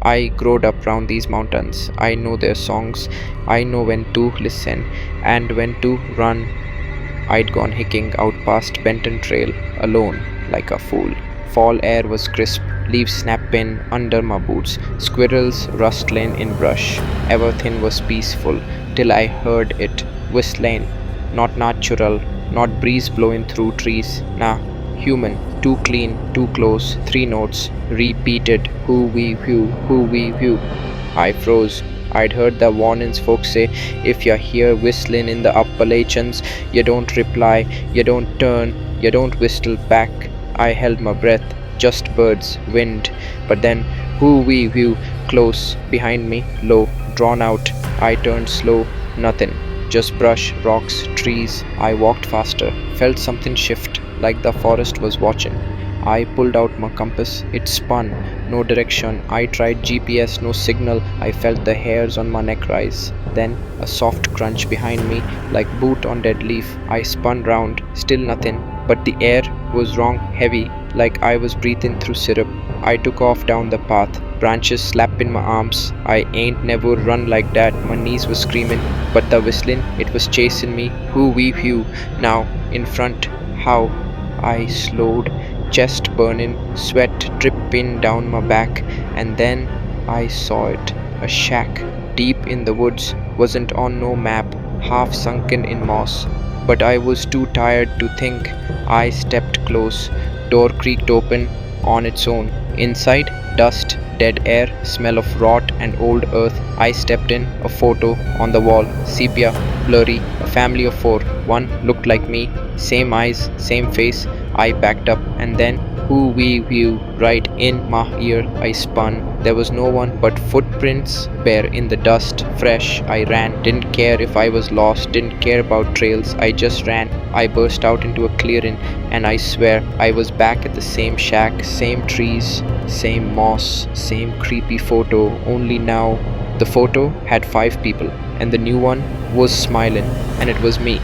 I growed up round these mountains. I know their songs. I know when to listen and when to run. I'd gone hiking out past Benton Trail alone like a fool. Fall air was crisp, leaves snapping under my boots, squirrels rustling in brush. Everything was peaceful till I heard it whistling. Not natural, not breeze blowing through trees. Nah, human, too clean, too close, three notes, repeated, who we view, who we view. I froze. I'd heard the warnings folks say, if you're here whistling in the Appalachians, you don't reply, you don't turn, you don't whistle back. I held my breath, just birds, wind. But then, who we view, close, behind me, low, drawn out. I turned slow, nothing. Just brush, rocks, trees. I walked faster, felt something shift, like the forest was watching. I pulled out my compass, it spun, no direction. I tried GPS, no signal. I felt the hairs on my neck rise. Then a soft crunch behind me, like boot on dead leaf. I spun round, still nothing, but the air was wrong, heavy, like I was breathing through syrup. I took off down the path, branches slapping my arms. I ain't never run like that. My knees were screaming, but the whistling, it was chasing me. Who we view now in front, how I slowed, chest burning, sweat dripping down my back, and then I saw it. A shack, deep in the woods, wasn't on no map, half sunken in moss. But I was too tired to think. I stepped close. Door creaked open on its own. Inside, dust, dead air, smell of rot and old earth. I stepped in, a photo on the wall, sepia, blurry, a family of four. One looked like me, same eyes, same face. I backed up, and then who we view right in my ear. I spun. There was no one but footprints, bare in the dust, fresh. I ran, didn't care if I was lost, didn't care about trails. I just ran. I burst out into a clearing, and I swear I was back at the same shack, same trees, same moss, same creepy photo. Only now the photo had 5 people, and the new one was smiling, and it was me.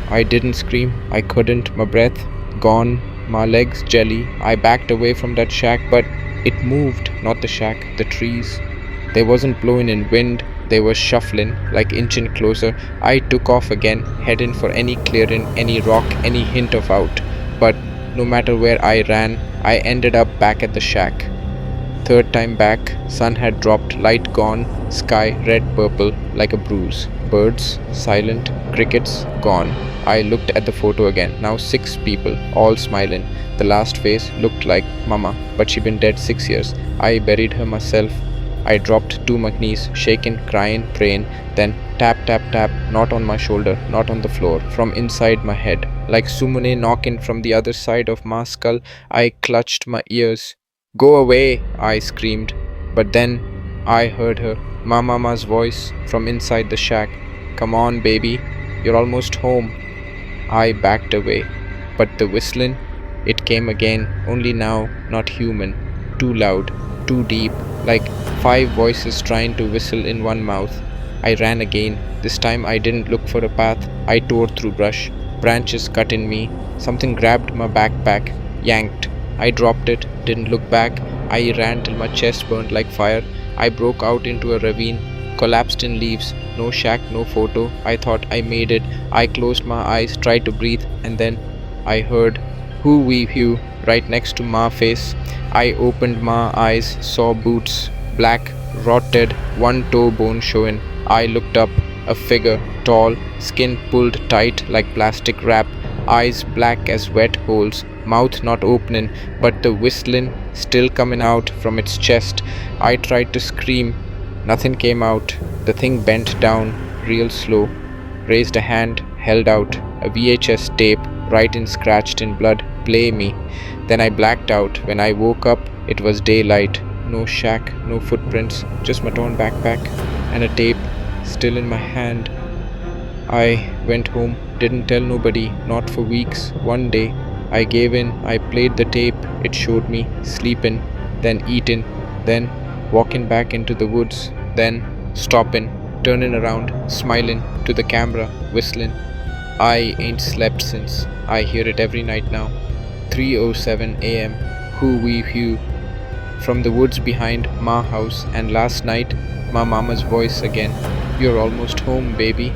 I didn't scream, I couldn't, my breath gone, my legs jelly. I backed away from that shack, but it moved, not the shack, the trees. They wasn't blowing in wind, they were shuffling, like inching closer. I took off again, heading for any clearing, any rock, any hint of out. But no matter where I ran, I ended up back at the shack. Third time back, sun had dropped, light gone, sky red purple like a bruise. Birds silent, crickets gone. I looked at the photo again. Now 6 people, all smiling. The last face looked like Mama, but she'd been dead 6 years. I buried her myself. I dropped to my knees, shaking, crying, praying. Then tap, tap, tap, not on my shoulder, not on the floor, from inside my head. Like Sumune knocking from the other side of my skull, I clutched my ears. Go away, I screamed. But then I heard her, my mama's voice from inside the shack. Come on, baby, you're almost home. I backed away. But the whistling, it came again, only now not human. Too loud, too deep, like 5 voices trying to whistle in one mouth. I ran again. This time I didn't look for a path. I tore through brush. Branches cut in me. Something grabbed my backpack, yanked. I dropped it, didn't look back. I ran till my chest burned like fire. I broke out into a ravine, collapsed in leaves. No shack, no photo. I thought I made it. I closed my eyes, tried to breathe, and then I heard, who we view, right next to my face. I opened my eyes, saw boots, black, rotted, one toe bone showing. I looked up, a figure, tall, skin pulled tight like plastic wrap, eyes black as wet holes, mouth not opening, but the whistling still coming out from its chest. I tried to scream. Nothing came out. The thing bent down, real slow, raised a hand, held out, a VHS tape, writing scratched in blood, play me. Then I blacked out. When I woke up, it was daylight. No shack, no footprints, just my torn backpack, and a tape still in my hand. I went home, didn't tell nobody, not for weeks. One day, I gave in, I played the tape, it showed me, sleeping, then eating, then walking back into the woods, then stopping, turning around, smiling to the camera, whistling. I ain't slept since. I hear it every night now. 3:07 a.m. Who we view. from the woods behind Ma house, and last night, Ma mama's voice again. You're almost home, baby.